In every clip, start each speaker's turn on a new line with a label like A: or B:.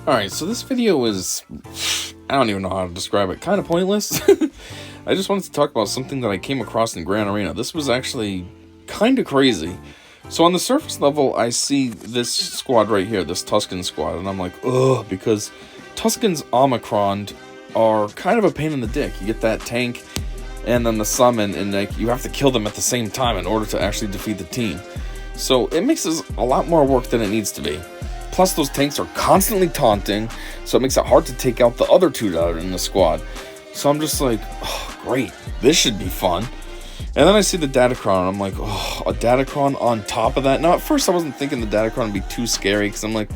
A: Alright, so this video is, I don't even know how to describe it, kind of pointless. I just wanted to talk about something that I came across in Grand Arena. This was actually kind of crazy. So on the surface level, I see this squad right here, this Tusken squad, and I'm like, ugh, because Tuskens Omicron are kind of a pain in the dick. You get that tank and then the summon, and like you have to kill them at the same time in order to actually defeat the team. So it makes this a lot more work than it needs to be. Plus, those tanks are constantly taunting, so it makes it hard to take out the other two that are in the squad. So I'm just like, oh, great, this should be fun. And then I see the Datacron, and I'm like, oh, a Datacron on top of that? Now, at first I wasn't thinking the Datacron would be too scary, because I'm like,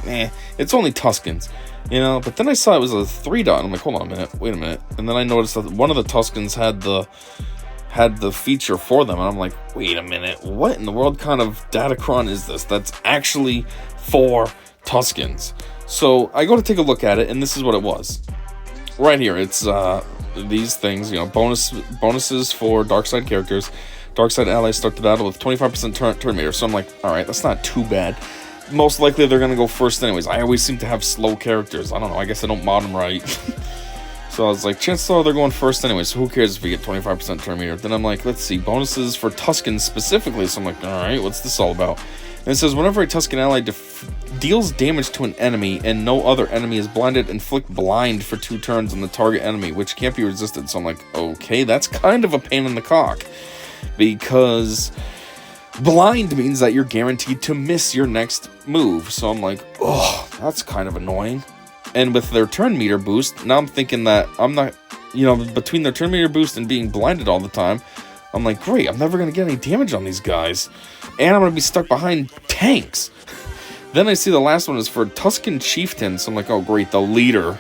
A: it's only Tuskens, you know? But then I saw it was a 3-dot, and I'm like, hold on a minute, wait a minute. And then I noticed that one of the Tuskens had the feature for them, and I'm like, wait a minute, what in the world kind of Datacron is this that's actually for Tuskens? So I go to take a look at it, and this is what it was. Right here, it's these things, you know, bonuses for dark side characters. Dark side allies start the battle with 25% turn meter. So I'm like, alright, that's not too bad. Most likely they're gonna go first anyways. I always seem to have slow characters. I don't know, I guess I don't mod them right. So I was like, chances are they're going first anyway, so who cares if we get 25% turn meter? Then I'm like, let's see, bonuses for Tuskens specifically. So I'm like, alright, what's this all about? And it says, whenever a Tusken ally deals damage to an enemy and no other enemy is blinded, inflict blind for 2 turns on the target enemy, which can't be resisted. So I'm like, okay, that's kind of a pain in the cock. Because blind means that you're guaranteed to miss your next move. So I'm like, oh, that's kind of annoying. And with their turn meter boost, now I'm thinking that I'm not, you know, between their turn meter boost and being blinded all the time, I'm like, great, I'm never going to get any damage on these guys. And I'm going to be stuck behind tanks. Then I see the last one is for Tusken Chieftain. So I'm like, oh, great, the leader.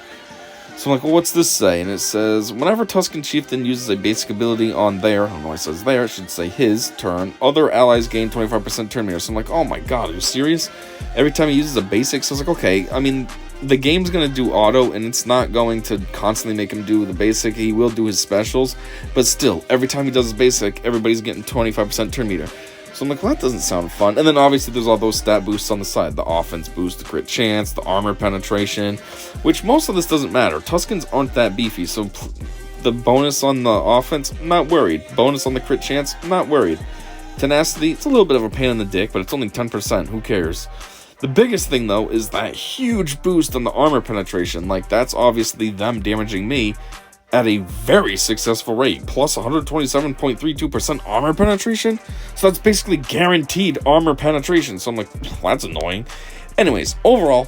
A: So I'm like, well, what's this say? And it says, whenever Tusken Chieftain uses a basic ability on their, I don't know why it says there, it should say his turn, other allies gain 25% turn meter. So I'm like, oh my god, are you serious? Every time he uses a basic, so I was like, okay, I mean, the game's going to do auto, and it's not going to constantly make him do the basic. He will do his specials, but still, every time he does his basic, everybody's getting 25% turn meter. So I'm like, well, that doesn't sound fun. And then obviously there's all those stat boosts on the side. The offense boost, the crit chance, the armor penetration, which most of this doesn't matter. Tuskens aren't that beefy, so the bonus on the offense, not worried. Bonus on the crit chance, not worried. Tenacity, it's a little bit of a pain in the dick, but it's only 10%, who cares? The biggest thing, though, is that huge boost on the armor penetration. Like, that's obviously them damaging me at a very successful rate, plus 127.32% armor penetration. So that's basically guaranteed armor penetration. So I'm like, that's annoying. Anyways, overall,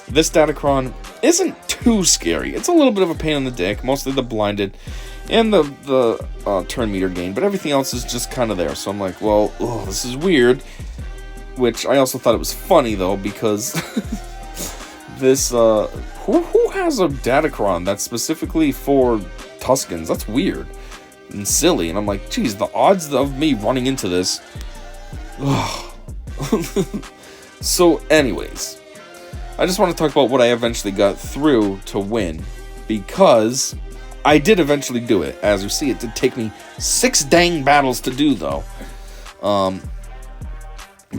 A: this Datacron isn't too scary. It's a little bit of a pain in the dick, mostly the blinded and the turn meter gain, but everything else is just kind of there. So I'm like, well, this is weird. Which I also thought it was funny, though, because this, who has a Datacron that's specifically for Tuskens? That's weird and silly. And I'm like, geez, the odds of me running into this. So, anyways, I just want to talk about what I eventually got through to win, because I did eventually do it. As you see, it did take me 6 dang battles to do, though.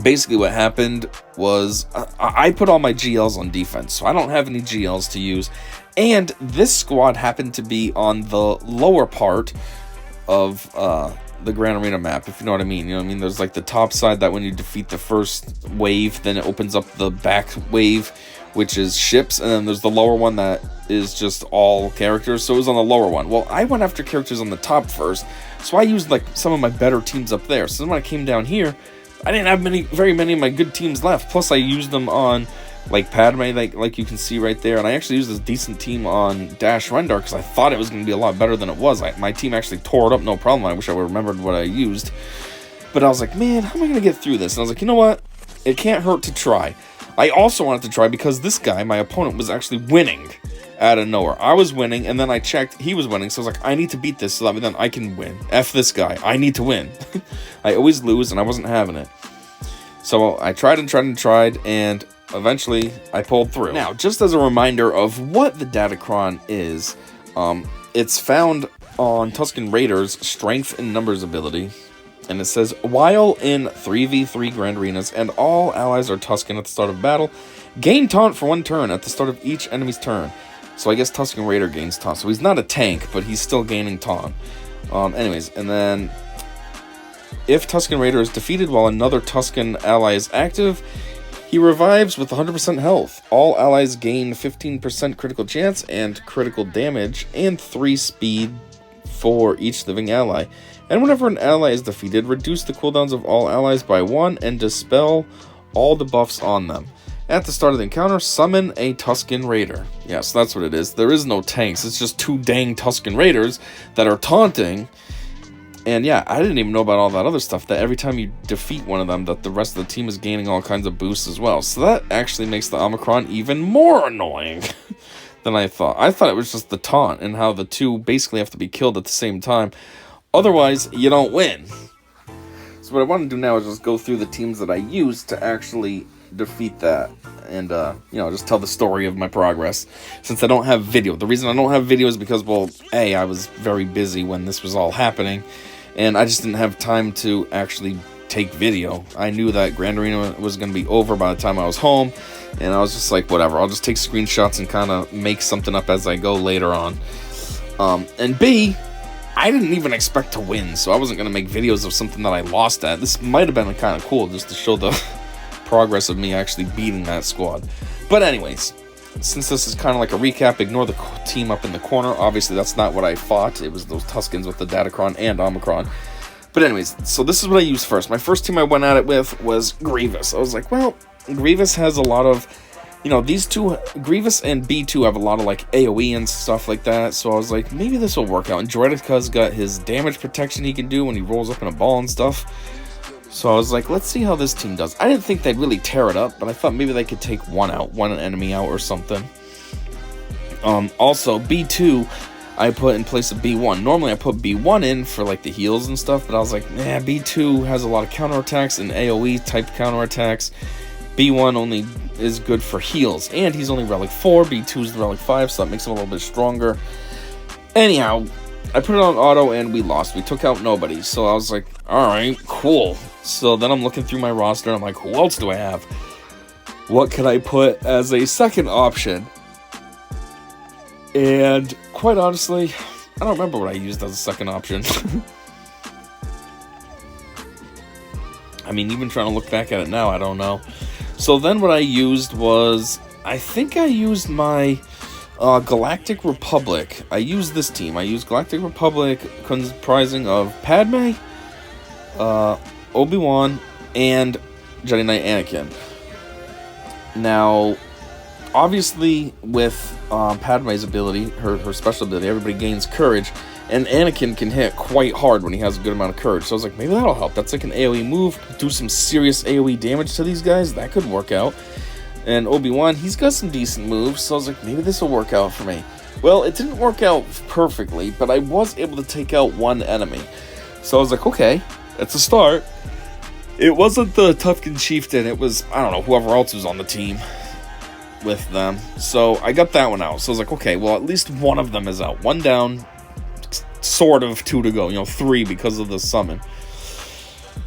A: Basically what happened was I put all my GLs on defense, so I don't have any GLs to use, and this squad happened to be on the lower part of the Grand Arena map, if you know what I mean. You know what I mean? There's like the top side that when you defeat the first wave, then it opens up the back wave, which is ships, and then there's the lower one that is just all characters, so it was on the lower one. Well, I went after characters on the top first, so I used like some of my better teams up there. So then when I came down here, I didn't have very many of my good teams left. Plus, I used them on, like, Padme, like you can see right there. And I actually used this decent team on Dash Rendar because I thought it was going to be a lot better than it was. My team actually tore it up, no problem. I wish I would have remembered what I used. But I was like, man, how am I going to get through this? And I was like, you know what? It can't hurt to try. I also wanted to try because this guy, my opponent, was actually winning out of nowhere. I was winning, and then I checked, he was winning, so I was like, I need to beat this so that then I can win. F this guy. I need to win. I always lose, and I wasn't having it. So I tried and tried and tried, and eventually I pulled through. Now, just as a reminder of what the Datacron is, it's found on Tusken Raiders' Strength and Numbers ability. And it says, while in 3v3 Grand Arenas and all allies are Tusken at the start of battle, gain taunt for 1 turn at the start of each enemy's turn. So I guess Tusken Raider gains taunt. So he's not a tank, but he's still gaining taunt. Anyways, and then if Tusken Raider is defeated while another Tusken ally is active, he revives with 100% health. All allies gain 15% critical chance and critical damage and 3 speed for each living ally. And whenever an ally is defeated, reduce the cooldowns of all allies by 1 and dispel all the buffs on them. At the start of the encounter, summon a Tusken Raider. Yes, that's what it is. There is no tanks. It's just 2 dang Tusken Raiders that are taunting. And yeah, I didn't even know about all that other stuff, that every time you defeat one of them, that the rest of the team is gaining all kinds of boosts as well. So that actually makes the Omicron even more annoying than I thought. I thought it was just the taunt and how the 2 basically have to be killed at the same time. Otherwise, you don't win. So what I want to do now is just go through the teams that I used to actually defeat that. And, just tell the story of my progress. Since I don't have video. The reason I don't have video is because, well, A, I was very busy when this was all happening. And I just didn't have time to actually take video. I knew that Grand Arena was going to be over by the time I was home. And I was just like, whatever. I'll just take screenshots and kind of make something up as I go later on. And B, I didn't even expect to win, so I wasn't going to make videos of something that I lost at. This might have been kind of cool, just to show the progress of me actually beating that squad. But anyways, since this is kind of like a recap, ignore the team up in the corner. Obviously, that's not what I fought. It was those Tuskens with the Datacron and Omicron. But anyways, so this is what I used first. My first team I went at it with was Grievous. I was like, well, Grievous has a lot of... these 2, Grievous and B2 have a lot of, like, AoE and stuff like that, so I was like, maybe this will work out. And Droideca's got his damage protection he can do when he rolls up in a ball and stuff. So I was like, let's see how this team does. I didn't think they'd really tear it up, but I thought maybe they could take one enemy out or something. Also, B2, I put in place of B1. Normally, I put B1 in for, like, the heals and stuff, but I was like, nah, B2 has a lot of counterattacks and AoE-type counterattacks. B1 only is good for heals, and he's only relic 4, B2 is relic 5, so that makes him a little bit stronger. Anyhow, I put it on auto, and we lost. We took out nobody, so I was like, alright, cool. So then I'm looking through my roster, and I'm like, who else do I have? What can I put as a second option? And, quite honestly, I don't remember what I used as a second option. I mean, even trying to look back at it now, I don't know. So then what I used was, I think I used my Galactic Republic. I used this team. I used Galactic Republic comprising of Padme, Obi-Wan, and Jedi Knight Anakin. Now, obviously, with Padme's ability, her special ability, everybody gains courage. And Anakin can hit quite hard when he has a good amount of courage. So I was like, maybe that'll help. That's like an AoE move. Do some serious AoE damage to these guys. That could work out. And Obi-Wan, he's got some decent moves. So I was like, maybe this will work out for me. Well, it didn't work out perfectly, but I was able to take out one enemy. So I was like, okay, that's a start. It wasn't the Tusken Chieftain. It was, I don't know, whoever else was on the team with them. So I got that one out. So I was like, okay, well, at least one of them is out. One down. Sort of 2 to go, 3 because of the summon.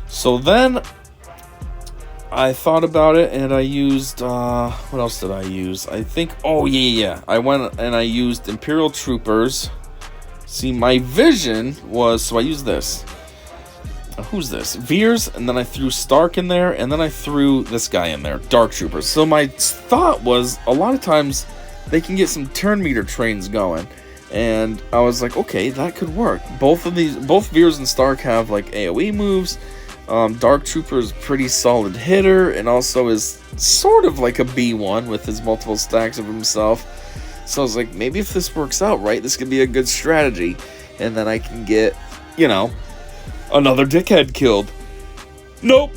A: So then I thought about it and I used, what else did I use? I think, I went and I used Imperial Troopers. See, my vision was, so I used this. Who's this? Veers, and then I threw Stark in there, and then I threw this guy in there, Dark Troopers. So my thought was, a lot of times they can get some turn meter trains going. And I was like, okay, that could work. Both Veers and Stark have like AoE moves. Dark Trooper is pretty solid hitter, and also is sort of like a B1 with his multiple stacks of himself. So I was like, maybe if this works out right, this could be a good strategy. And then I can get, another dickhead killed. Nope,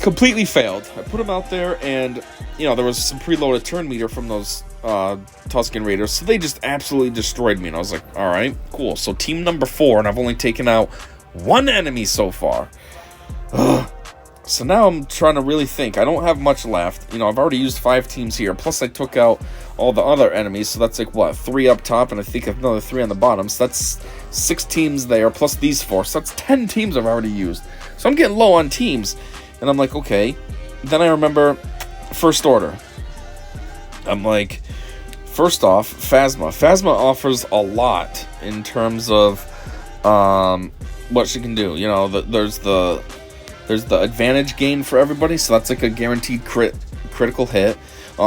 A: completely failed. I put him out there, and, there was some preloaded turn meter from those Tusken Raiders, so they just absolutely destroyed me, and I was like, alright, cool. So team number 4, and I've only taken out one enemy so far. Ugh. So now I'm trying to really think. I don't have much left. You know, I've already used 5 teams here. Plus I took out all the other enemies. So that's like, what, 3 up top and I think another 3 on the bottom. So that's 6 teams there plus these 4. So that's 10 teams I've already used. So I'm getting low on teams. And I'm like, okay. Then I remember First Order. I'm like, first off, Phasma. Phasma offers a lot in terms of what she can do. You know, there's the advantage gain for everybody, so that's like a guaranteed critical hit.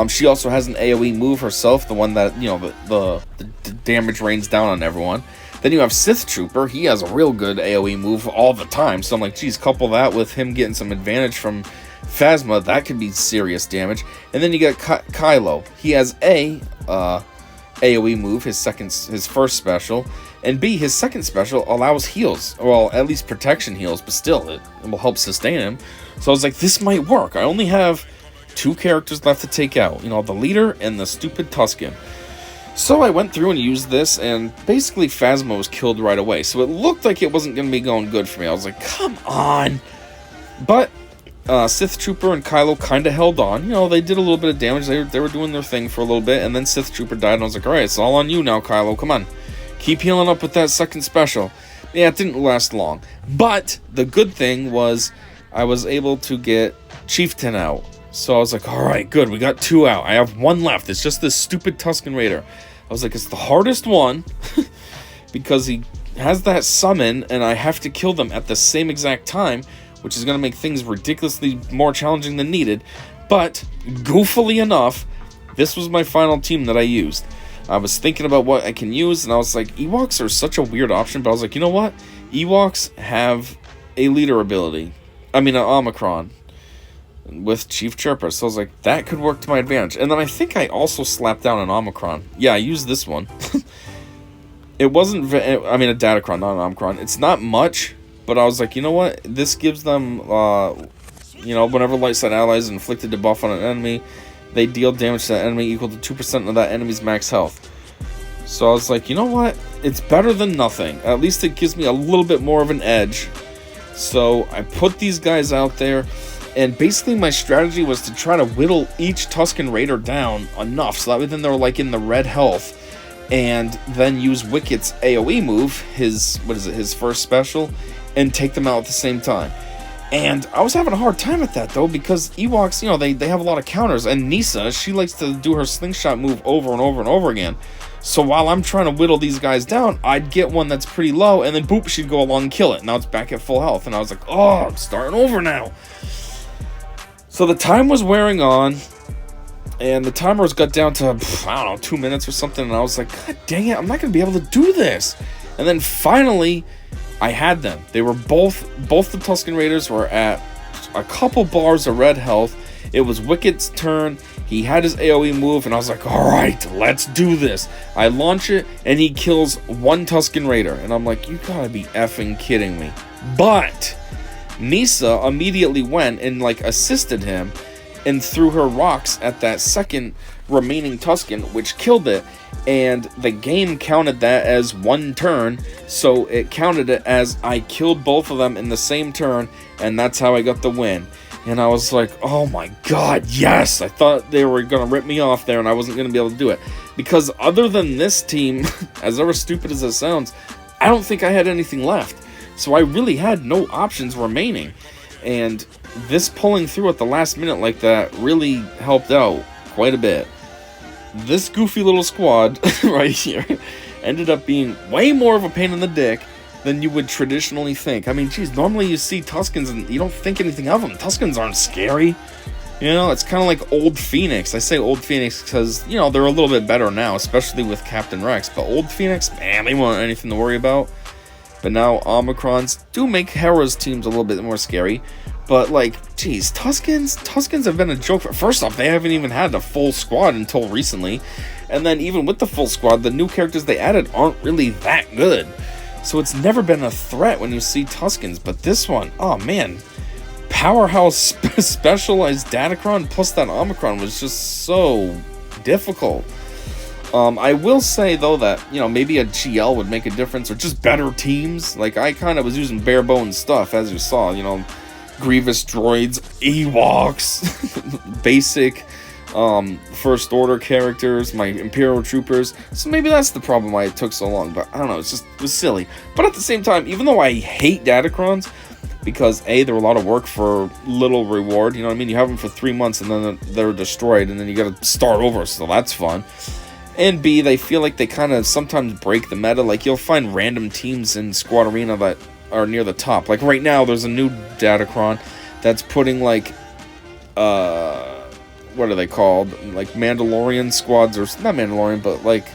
A: She also has an AoE move herself, the one that, you know, the damage rains down on everyone. Then you have Sith Trooper. He has a real good AoE move all the time, so I'm like, geez, couple that with him getting some advantage from Phasma, that could be serious damage. And then you got Kylo. He has A, AoE move, his first special, and B, his second special allows heals, well, at least protection heals, but still, it will help sustain him. So I was like, this might work. I only have 2 characters left to take out, you know, the leader and the stupid Tusken. So I went through and used this, and basically Phasma was killed right away. So it looked like it wasn't going to be going good for me. I was like, come on! But Sith Trooper and Kylo kind of held on. You know, they did a little bit of damage. They were doing their thing for a little bit, and then Sith Trooper died, and I was like, alright, it's all on you now, Kylo. Come on. Keep healing up with that second special. Yeah, it didn't last long. But the good thing was I was able to get Chieftain out. So I was like, alright, good. We got 2 out. I have 1 left. It's just this stupid Tusken Raider. I was like, it's the hardest one because he has that summon, and I have to kill them at the same exact time, which is going to make things ridiculously more challenging than needed. But, goofily enough, this was my final team that I used. I was thinking about what I can use, and I was like, Ewoks are such a weird option, but I was like, you know what? Ewoks have a leader ability. I mean, an Omicron with Chief Chirper. So I was like, that could work to my advantage. And then I think I also slapped down an Omicron. Yeah, I used this one. It wasn't, I mean, a Datacron, not an Omicron. It's not much, but I was like, you know what? This gives them, you know, whenever light side allies inflicted debuff on an enemy, they deal damage to that enemy equal to 2% of that enemy's max health. So I was like, you know what? It's better than nothing. At least it gives me a little bit more of an edge. So I put these guys out there, and basically my strategy was to try to whittle each Tusken Raider down enough so that way then they're like in the red health, and then use Wicket's AoE move, his first special, and take them out at the same time. And I was having a hard time with that, though, because Ewoks, you know, they have a lot of counters, and Nisa, she likes to do her slingshot move over and over and over again. So while I'm trying to whittle these guys down, I'd get one that's pretty low, and then boop, she'd go along and kill it. Now it's back at full health, and I was like, oh, I'm starting over now. So the time was wearing on, and the timers got down to, I don't know, 2 minutes or something, and I was like, God dang it, I'm not going to be able to do this. And then finally, I had them. They were both the Tusken Raiders were at a couple bars of red health. It was Wicket's turn. He had his AoE move, and I was like, alright, let's do this. I launch it, and he kills 1 Tusken Raider. And I'm like, you gotta be effing kidding me. But Nisa immediately went and like assisted him and threw her rocks at that second remaining Tusken, which killed it. And the game counted that as 1 turn, so it counted it as I killed both of them in the same turn, and that's how I got the win. And I was like, oh my god, yes! I thought they were going to rip me off there and I wasn't going to be able to do it. Because other than this team, as ever stupid as it sounds, I don't think I had anything left. So I really had no options remaining. And this pulling through at the last minute like that really helped out quite a bit. This goofy little squad right here ended up being way more of a pain in the dick than you would traditionally think. I mean, geez, normally you see Tuskens and you don't think anything of them. Tuskens aren't scary. You know, it's kind of like Old Phoenix. I say Old Phoenix because, you know, they're a little bit better now, especially with Captain Rex. But Old Phoenix, man, they weren't anything to worry about. But now Omicrons do make Hera's teams a little bit more scary. But, like, geez, Tuskens have been a joke. First off, they haven't even had a full squad until recently. And then even with the full squad, the new characters they added aren't really that good. So it's never been a threat when you see Tuskens. But this one, oh man, powerhouse specialized Datacron plus that Omicron was just so difficult. I will say though that, you know, maybe a GL would make a difference, or just better teams. Like, I kind of was using bare bones stuff, as you saw. You know, Grievous droids, Ewoks, basic First Order characters, my Imperial troopers. So maybe that's the problem why it took so long, but I don't know, it was silly. But at the same time, even though I hate Datacrons, because A, they're a lot of work for little reward, you know what I mean? You have them for 3 months and then they're destroyed and then you gotta start over, so that's fun. And B, they feel like they kind of sometimes break the meta. Like, you'll find random teams in Squad Arena that are near the top. Like, right now, there's a new Datacron that's putting, like, what are they called? Like, Mandalorian squads, or not Mandalorian, but, like,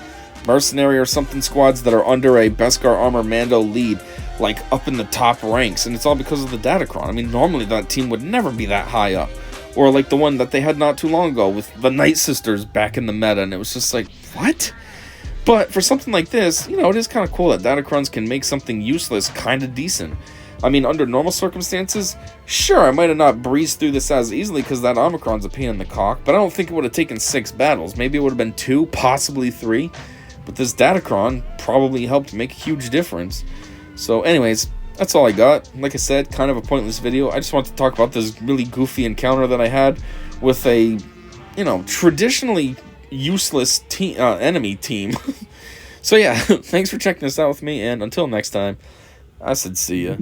A: mercenary or something squads that are under a Beskar Armor Mando lead, like, up in the top ranks. And it's all because of the Datacron. I mean, normally that team would never be that high up. Or like the one that they had not too long ago with the Night Sisters back in the meta, and it was just like, what? But for something like this, you know, it is kind of cool that Datacrons can make something useless kind of decent. I mean, under normal circumstances, sure, I might have not breezed through this as easily because that Omicron's a pain in the cock, but I don't think it would have taken 6 battles. Maybe it would have been 2, possibly 3. But this Datacron probably helped make a huge difference. So anyways, that's all I got. Like I said, kind of a pointless video. I just wanted to talk about this really goofy encounter that I had with a, you know, traditionally useless enemy team. So yeah, thanks for checking this out with me, and until next time, I said see ya.